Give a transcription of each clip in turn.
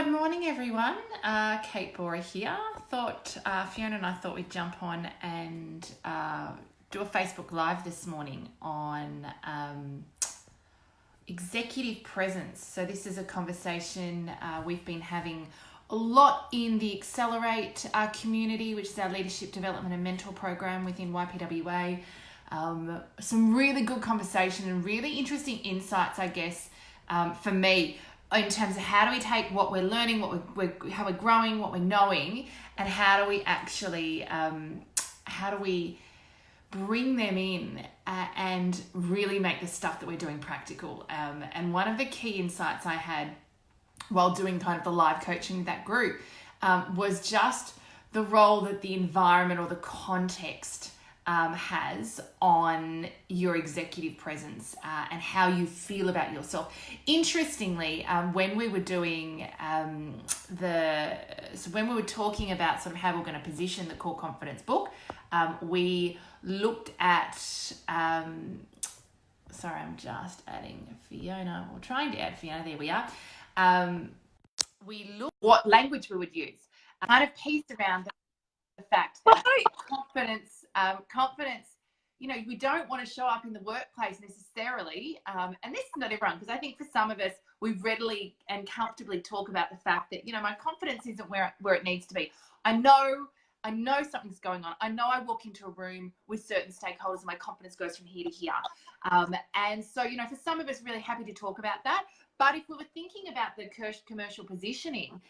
Good morning, everyone. Kate Bora here. Fiona and I thought we'd jump on and do a Facebook Live this morning on executive presence. So this is a conversation we've been having a lot in the Accelerate community, which is our leadership development and mentor program within YPWA. Some really good conversation and really interesting insights, I guess, for me, in terms of how do we take what we're learning, how we're growing, what we're knowing, and how do we actually, how do we bring them in and really make the stuff that we're doing practical. And one of the key insights I had while doing kind of the live coaching with that group was just the role that the environment or the context has on your executive presence and how you feel about yourself. Interestingly, when we were doing when we were talking about sort of how we're going to position the Core Confidence book, we looked at, sorry, I'm just adding Fiona, or trying to add Fiona, there we are. We looked at what language we would use, kind of pieced around the fact that confidence, you know, we don't want to show up in the workplace necessarily, and this is not everyone, because I think for some of us, we readily and comfortably talk about the fact that, you know, my confidence isn't where it needs to be. I know something's going on. I know I walk into a room with certain stakeholders and my confidence goes from here to here. And so, you know, for some of us, really happy to talk about that. But if we were thinking about the commercial positioning,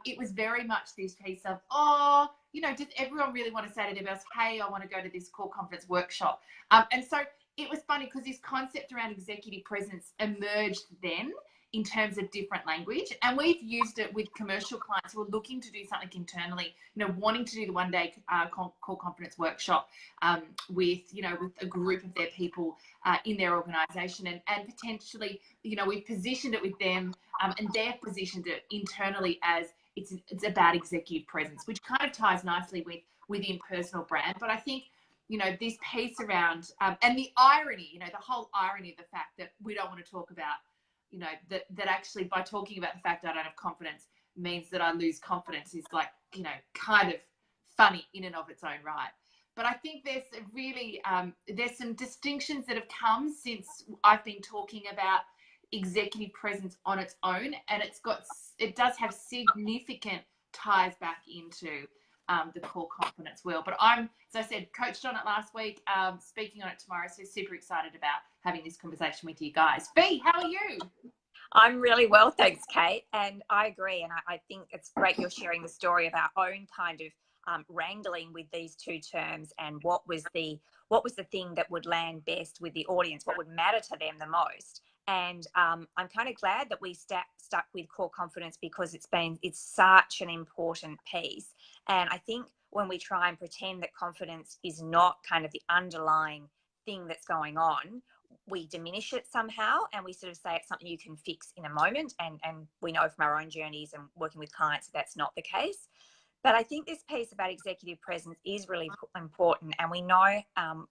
it was very much this piece of, you know, does everyone really want to say to their boss, hey, I want to go to this Core Confidence workshop? And so it was funny because this concept around executive presence emerged then in terms of different language. And we've used it with commercial clients who are looking to do something internally, you know, wanting to do the one-day Core Confidence workshop with a group of their people in their organisation. And potentially, you know, we've positioned it with them and they've positioned it internally as it's about executive presence, which kind of ties nicely with the personal brand. But I think, you know, this piece around, and the irony, you know, the whole irony of the fact that we don't want to talk about, you know, that actually by talking about the fact that I don't have confidence means that I lose confidence is like, you know, kind of funny in and of its own right. But I think there's really, there's some distinctions that have come since I've been talking about executive presence on its own, and it does have significant ties back into the Core Confidence world. But I'm, as I said, coached on it last week, speaking on it tomorrow, so super excited about having this conversation with you guys. Bea, how are you? I'm really well, thanks, Kate. And I agree. And I think it's great you're sharing the story of our own kind of wrangling with these two terms and what was the thing that would land best with the audience, what would matter to them the most. And I'm kind of glad that we stuck with Core Confidence because it's such an important piece. And I think when we try and pretend that confidence is not kind of the underlying thing that's going on, we diminish it somehow and we sort of say it's something you can fix in a moment. And we know from our own journeys and working with clients that that's not the case. But I think this piece about executive presence is really important. And we know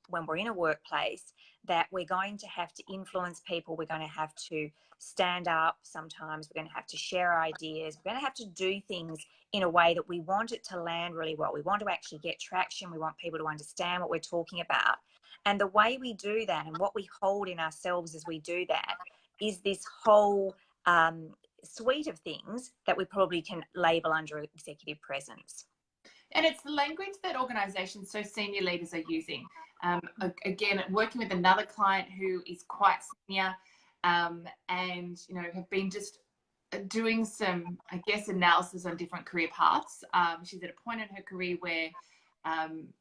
when we're in a workplace that we're going to have to influence people. We're going to have to stand up sometimes. We're going to have to share ideas. We're going to have to do things in a way that we want it to land really well. We want to actually get traction. We want people to understand what we're talking about. And the way we do that and what we hold in ourselves as we do that is this whole suite of things that we probably can label under executive presence. And it's the language that organisations, so senior leaders, are using. Again, working with another client who is quite senior and, you know, have been just doing some, I guess, analysis on different career paths. She's at a point in her career where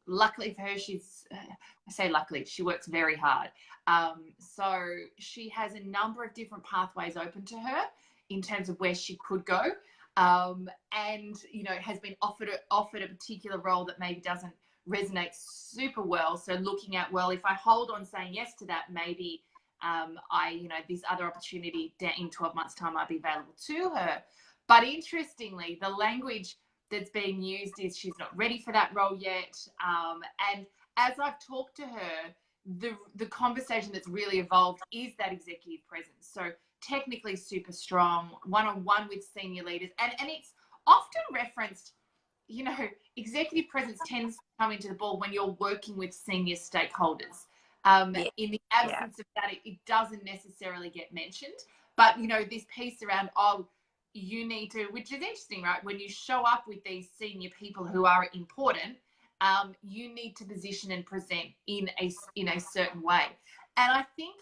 luckily for her, I say luckily, she works very hard. So she has a number of different pathways open to her in terms of where she could go. And, you know, has been offered a particular role that maybe doesn't resonate super well. So looking at, well, if I hold on saying yes to that, maybe this other opportunity in 12 months' time might be available to her. But interestingly, the language that's being used is she's not ready for that role yet. And as I've talked to her, the conversation that's really evolved is that executive presence. So technically super strong, one-on-one with senior leaders. And it's often referenced, you know, executive presence tends to come into the ball when you're working with senior stakeholders. Yeah. In the absence of that, it doesn't necessarily get mentioned. But, you know, this piece around, oh, you need to, which is interesting, right? When you show up with these senior people who are important, you need to position and present in a certain way. And I think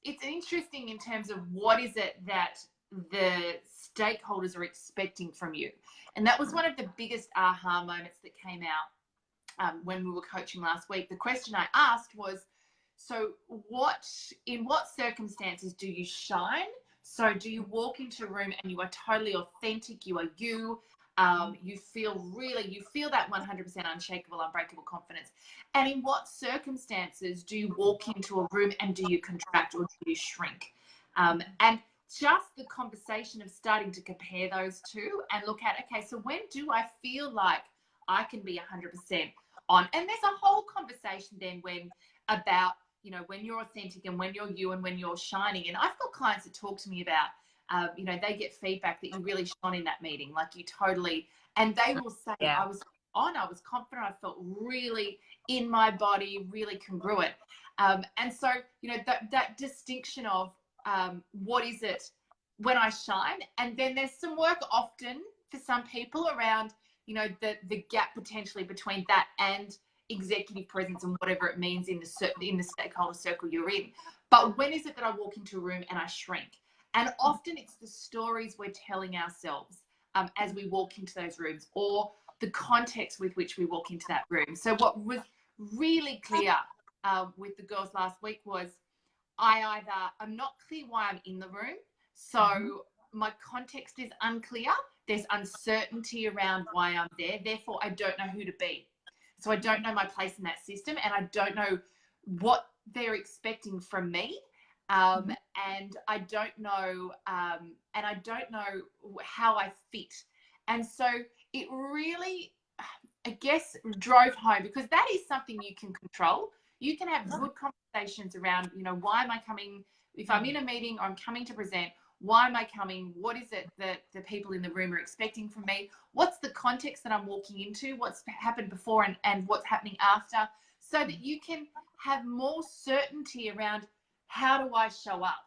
it's interesting in terms of what is it that the stakeholders are expecting from you. And that was one of the biggest aha moments that came out when we were coaching last week. The question I asked was, so in what circumstances do you shine? So do you walk into a room and you are totally authentic, you are you, you feel that 100% unshakable, unbreakable confidence. And in what circumstances do you walk into a room and do you contract or do you shrink? And just the conversation of starting to compare those two and look at, okay, so when do I feel like I can be 100% on? And there's a whole conversation then about, you know, when you're authentic and when you're you and when you're shining. And I've got clients that talk to me about, you know, they get feedback that you really shone in that meeting, like you totally, and they will say, I was on, I was confident, I felt really in my body, really congruent. And so, you know, that distinction of what is it when I shine? And then there's some work often for some people around, you know, the gap potentially between that and executive presence and whatever it means in the stakeholder circle you're in. But when is it that I walk into a room and I shrink? And often it's the stories we're telling ourselves as we walk into those rooms, or the context with which we walk into that room. So what was really clear with the girls last week was I'm not clear why I'm in the room. So my context is unclear. There's uncertainty around why I'm there. Therefore, I don't know who to be. So I don't know my place in that system, and I don't know what they're expecting from me. And I don't know, how I fit. And so it really, I guess, drove home, because that is something you can control. You can have good conversations around, you know, why am I coming? If I'm in a meeting or I'm coming to present, why am I coming? What is it that the people in the room are expecting from me? What's the context that I'm walking into? What's happened before and what's happening after? So that you can have more certainty around, how do I show up?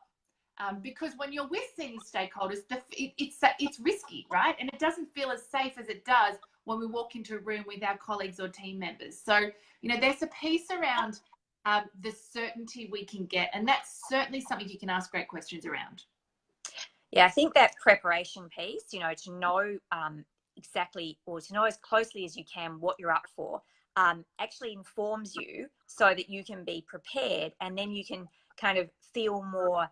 Because when you're with senior stakeholders, it's risky, right? And it doesn't feel as safe as it does when we walk into a room with our colleagues or team members. So, you know, there's a piece around the certainty we can get. And that's certainly something you can ask great questions around. Yeah, I think that preparation piece, you know, to know exactly, or to know as closely as you can what you're up for, actually informs you so that you can be prepared, and then you can kind of feel more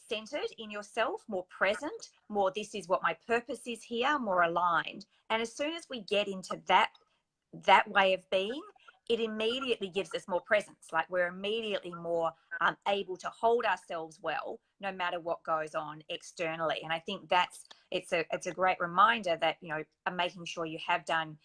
centered in yourself, more present, more this is what my purpose is here, more aligned. And as soon as we get into that way of being, it immediately gives us more presence. Like we're immediately more able to hold ourselves well, no matter what goes on externally. And I think it's a great reminder that, you know, making sure you have done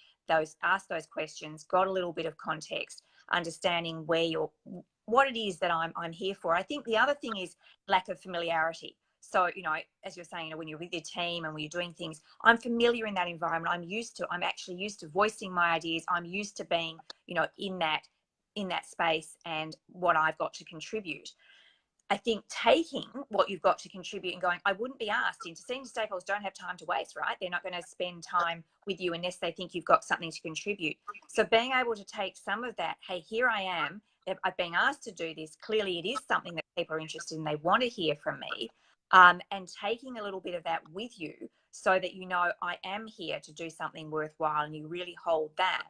ask those questions, got a little bit of context, understanding what it is that I'm here for. I think the other thing is lack of familiarity. So, you know, as you're saying, you know, when you're with your team and when you're doing things, I'm familiar in that environment. I'm actually used to voicing my ideas. I'm used to being, you know, in that space and what I've got to contribute. I think taking what you've got to contribute and going, I wouldn't be asked into. Senior stakeholders don't have time to waste, right? They're not going to spend time with you unless they think you've got something to contribute. So being able to take some of that, hey, here I am, I've been asked to do this. Clearly it is something that people are interested in. They want to hear from me. And taking a little bit of that with you so that, you know, I am here to do something worthwhile, and you really hold that.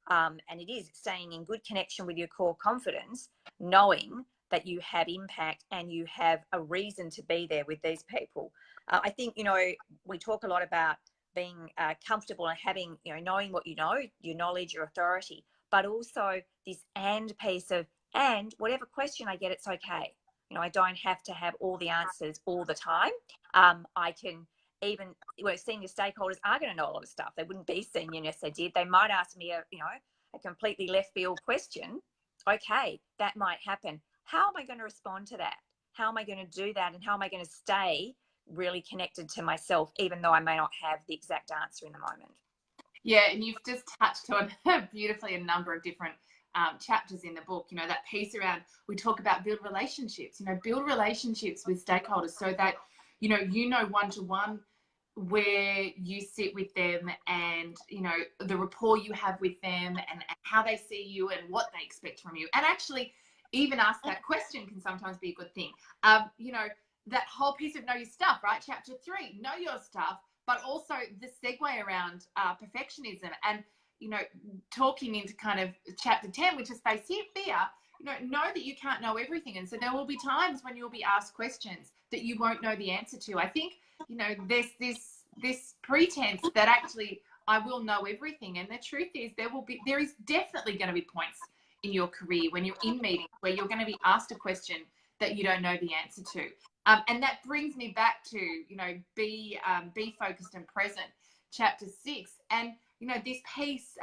And it is staying in good connection with your core confidence, knowing that you have impact and you have a reason to be there with these people. I think, you know, we talk a lot about being comfortable and having, you know, knowing what you know, your knowledge, your authority, but also this and piece of, and whatever question I get, it's okay. You know, I don't have to have all the answers all the time. I can even, well, senior stakeholders are going to know a lot of stuff. They wouldn't be senior unless they did. They might ask me a completely left field question. Okay, that might happen. How am I going to respond to that? how am I going to do that? And how am I going to stay really connected to myself, even though I may not have the exact answer in the moment? Yeah, and you've just touched on beautifully a number of different chapters in the book. You know, that piece around, we talk about build relationships, build relationships with stakeholders so that, you know one-to-one where you sit with them and, the rapport you have with them and how they see you and what they expect from you. And actually even ask that question can sometimes be a good thing. That whole piece of know your stuff, right? Chapter 3, know your stuff, but also the segue around perfectionism and, talking into kind of chapter 10, which is face fear, know that you can't know everything. And so there will be times when you'll be asked questions that you won't know the answer to. I think, there's this pretense that actually I will know everything. And the truth is there is definitely going to be points in your career when you're in meetings where you're going to be asked a question that you don't know the answer to. And that brings me back to, be focused and present, chapter 6. And, this piece,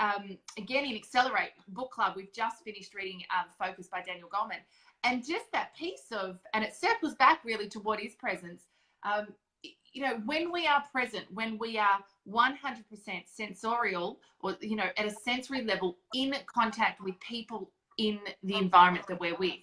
again, in Accelerate Book Club, we've just finished reading Focus by Daniel Goleman. And just that piece of, and it circles back really to what is presence. When we are present, when we are 100% sensorial or, at a sensory level in contact with people in the environment that we're with,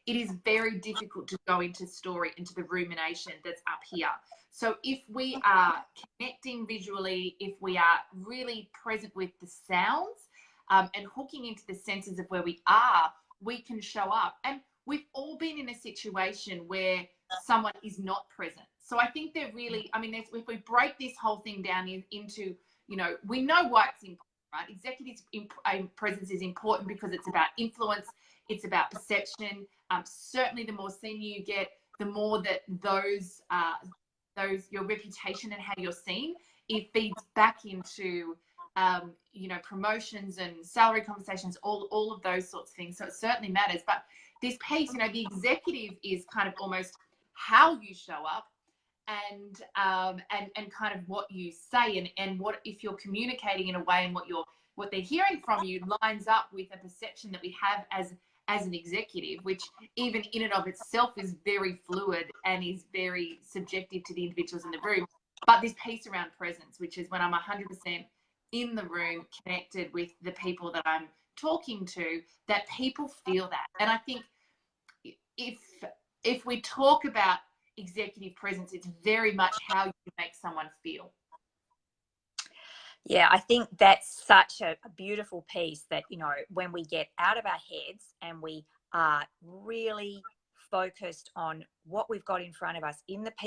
it is very difficult to go into story, into the rumination that's up here. So if we are connecting visually, if we are really present with the sounds and hooking into the senses of where we are, we can show up. And we've all been in a situation where someone is not present. So I think they're really, if we break this whole thing down into, we know why it's important, right? Executive presence is important because it's about influence, it's about perception. Certainly the more senior you get, the more that those your reputation and how you're seen, it feeds back into promotions and salary conversations, all of those sorts of things. So it certainly matters. But this piece, the executive is kind of almost how you show up and kind of what you say and what if you're communicating in a way and what they're hearing from you lines up with a perception that we have as an executive, which even in and of itself is very fluid and is very subjective to the individuals in the room. But this piece around presence, which is when I'm 100% in the room, connected with the people that I'm talking to, that people feel that. And I think if we talk about executive presence, it's very much how you make someone feel. Yeah, I think that's such a beautiful piece that, when we get out of our heads and we are really focused on what we've got in front of us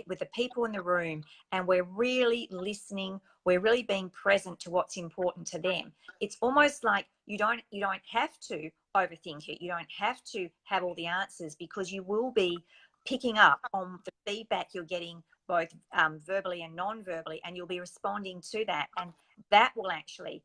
with the people in the room, and we're really listening, we're really being present to what's important to them. It's almost like you don't have to overthink it. You don't have to have all the answers, because you will be picking up on the feedback you're getting both verbally and non-verbally, and you'll be responding to that. And that will actually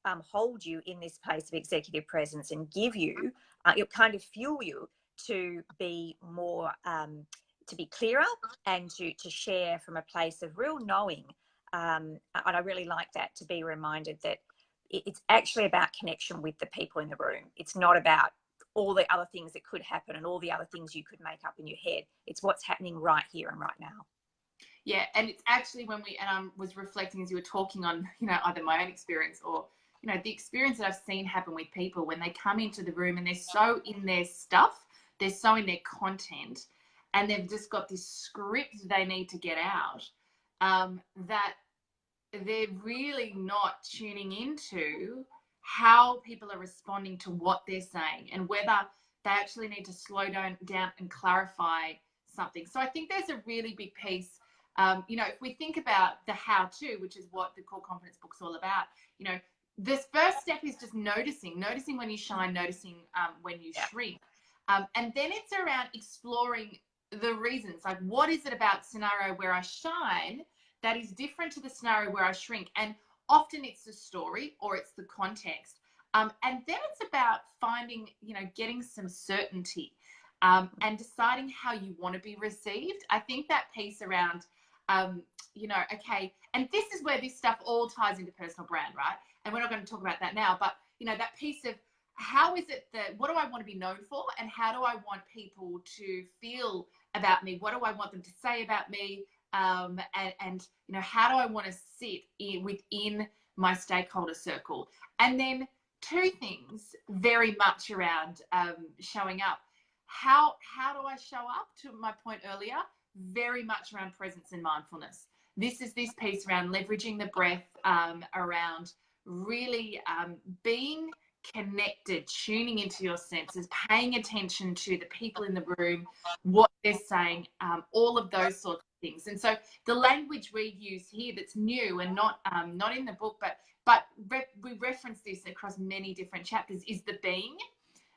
hold you in this place of executive presence and give you, it'll kind of fuel you to be more, to be clearer and to share from a place of real knowing. And I really like that, to be reminded that it's actually about connection with the people in the room. It's not about all the other things that could happen and all the other things you could make up in your head. It's what's happening right here and right now. Yeah, and it's actually when I was reflecting as you were talking on, either my own experience or, the experience that I've seen happen with people when they come into the room and they're so in their stuff, they're so in their content, and they've just got this script they need to get out, that they're really not tuning into how people are responding to what they're saying and whether they actually need to slow down and clarify something. So I think there's a really big piece. If we think about the how-to, which is what the Core Confidence book's all about, this first step is just noticing when you shine, noticing when you shrink. And then it's around exploring the reasons, like what is it about scenario where I shine that is different to the scenario where I shrink? And often it's the story or it's the context. And then it's about finding, getting some certainty and deciding how you want to be received. I think that piece around, okay, and this is where this stuff all ties into personal brand, right? And we're not going to talk about that now, but, that piece of how is it that, what do I want to be known for? And how do I want people to feel about me? What do I want them to say about me? And you know, how do I want to sit within my stakeholder circle? And then two things very much around showing up. How do I show up? To my point earlier, very much around presence and mindfulness. This is this piece around leveraging the breath, around really being connected, tuning into your senses, paying attention to the people in the room, what they're saying, all of those sorts of things. And so the language we use here that's new and not in the book, but we reference this across many different chapters, is the being.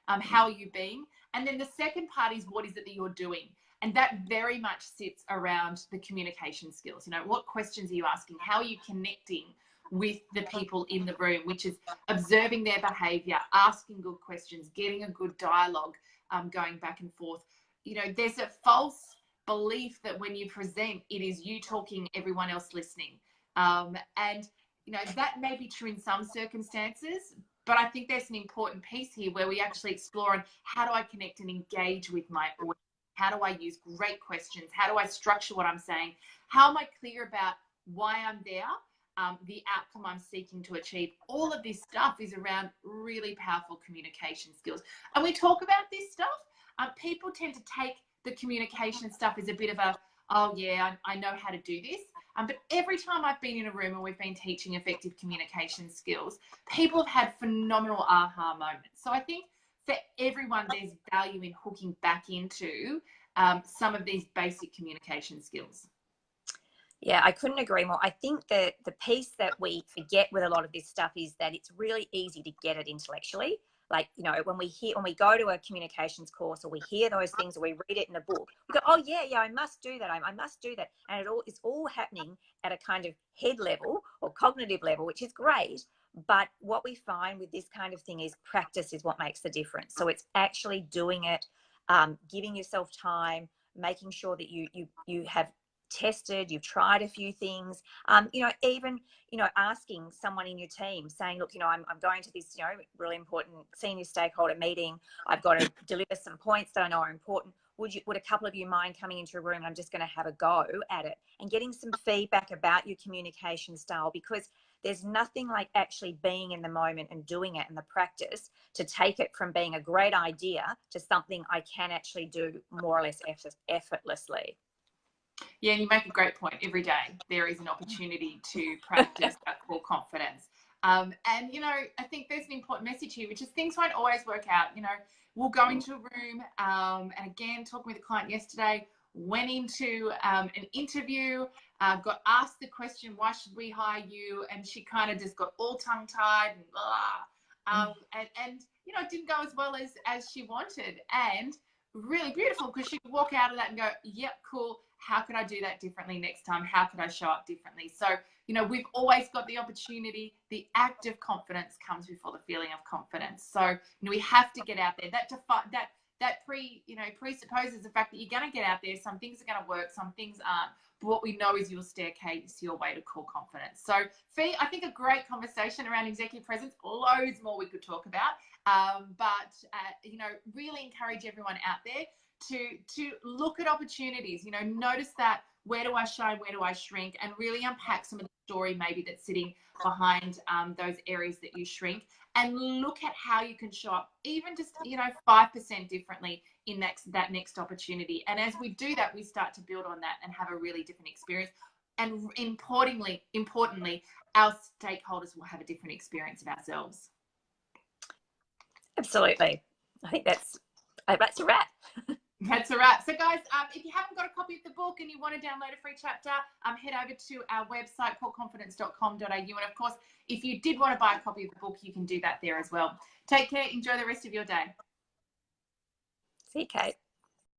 How are you being? And then the second part is, what is it that you're doing? And that very much sits around the communication skills. You know, what questions are you asking? How are you connecting with the people in the room, which is observing their behavior, asking good questions, getting a good dialogue going back and forth. You know, there's a false belief that when you present, it is you talking, everyone else listening. And, you know, that may be true in some circumstances, but I think there's an important piece here where we actually explore on how do I connect and engage with my audience? How do I use great questions? How do I structure what I'm saying? How am I clear about why I'm there? The outcome I'm seeking to achieve. All of this stuff is around really powerful communication skills. And we talk about this stuff. People tend to take the communication stuff as a bit of a, oh yeah, I know how to do this. But every time I've been in a room and we've been teaching effective communication skills, people have had phenomenal aha moments. So I think for everyone, there's value in hooking back into some of these basic communication skills. Yeah, I couldn't agree more. I think that the piece that we forget with a lot of this stuff is that it's really easy to get it intellectually. Like, you know, when we go to a communications course, or we hear those things, or we read it in a book, we go, oh yeah, I must do that. I must do that. And it's all happening at a kind of head level or cognitive level, which is great. But what we find with this kind of thing is practice is what makes the difference. So it's actually doing it, giving yourself time, making sure that you have tested, you've tried a few things, you know, even, you know, asking someone in your team, saying, look, you know, I'm going to this, you know, really important senior stakeholder meeting. I've got to deliver some points that I know are important. Would a couple of you mind coming into a room, and I'm just going to have a go at it, and getting some feedback about your communication style, because there's nothing like actually being in the moment and doing it in the practice to take it from being a great idea to something I can actually do more or less effortlessly. Yeah, and you make a great point. Every day there is an opportunity to practice that core confidence. And, you know, I think there's an important message here, which is things won't always work out. You know, we'll go into a room, and again, talking with a client yesterday, went into an interview, got asked the question, why should we hire you? And she kind of just got all tongue-tied and blah. And, you know, it didn't go as well as she wanted. And really beautiful, because she could walk out of that and go, yep, cool. How could I do that differently next time? How could I show up differently? So, you know, we've always got the opportunity. The act of confidence comes before the feeling of confidence. So, you know, we have to get out there. That presupposes the fact that you're going to get out there. Some things are going to work, some things aren't. But what we know is your staircase, your way to core confidence. So, Fee, I think a great conversation around executive presence. Loads more we could talk about. But you know, really encourage everyone out there to look at opportunities. You know, notice that, where do I shine, where do I shrink, and really unpack some of the story maybe that's sitting behind those areas that you shrink, and look at how you can show up even just, you know, 5% differently in that next opportunity. And as we do that, we start to build on that and have a really different experience. And importantly, our stakeholders will have a different experience of ourselves. Absolutely. I think that's a wrap. That's a wrap. So guys, if you haven't got a copy of the book and you want to download a free chapter, head over to our website, coreconfidence.com.au. And of course, if you did want to buy a copy of the book, you can do that there as well. Take care. Enjoy the rest of your day. See you, Kate.